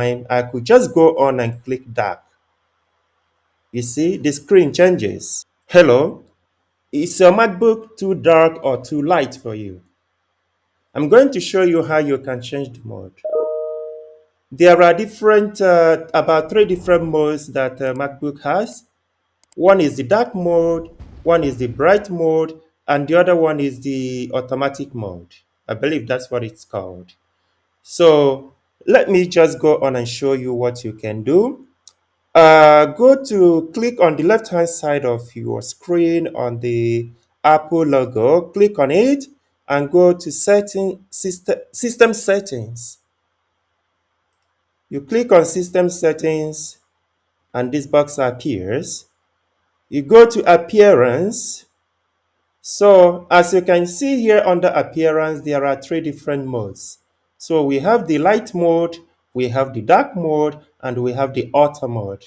time, I could just go on and click dark. You see, the screen changes. Hello, is your MacBook too dark or too light for you? I'm going to show you how you can change the mode. There are about three different modes that MacBook has. One is the dark mode, one is the bright mode, and the other one is the automatic mode. I believe that's what it's called. So let me just go on and show you what you can do. Go to click on the left hand side of your screen on the Apple logo, click on it and go to system settings. You click on system settings and this box appears. You go to appearance. So as you can see here under appearance, there are three different modes. So we have the light mode, we have the dark mode, and we have the auto mode.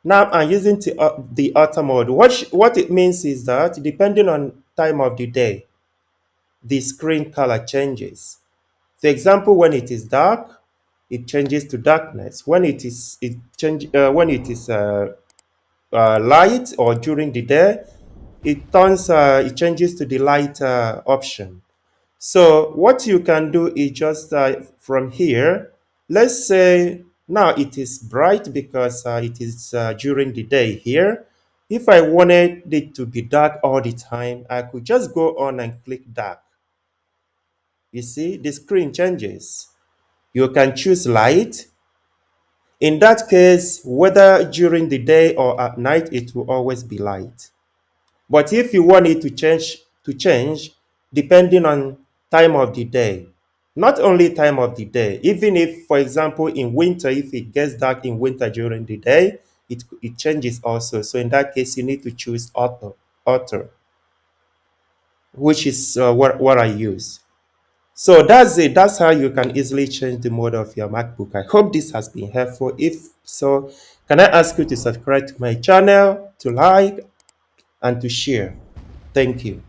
Now I'm using the auto mode. What it means is that depending on time of the day, the screen color changes. For example, when it is dark, it changes to darkness. When it is light or during the day, it changes to the light option. So what you can do is just from here, let's say now it is bright because it is during the day here. If I wanted it to be dark all the time, I could just go on and click dark. You see, the screen changes. You can choose light. In that case, whether during the day or at night, it will always be light. But if you want it to change depending on time of the day, not only time of the day, even if, for example, in winter, if it gets dark in winter during the day, it changes also. So in that case, you need to choose auto, which is what I use. So that's it. That's how you can easily change the mode of your MacBook. I hope this has been helpful. If so, can I ask you to subscribe to my channel, to like, and to share? Thank you.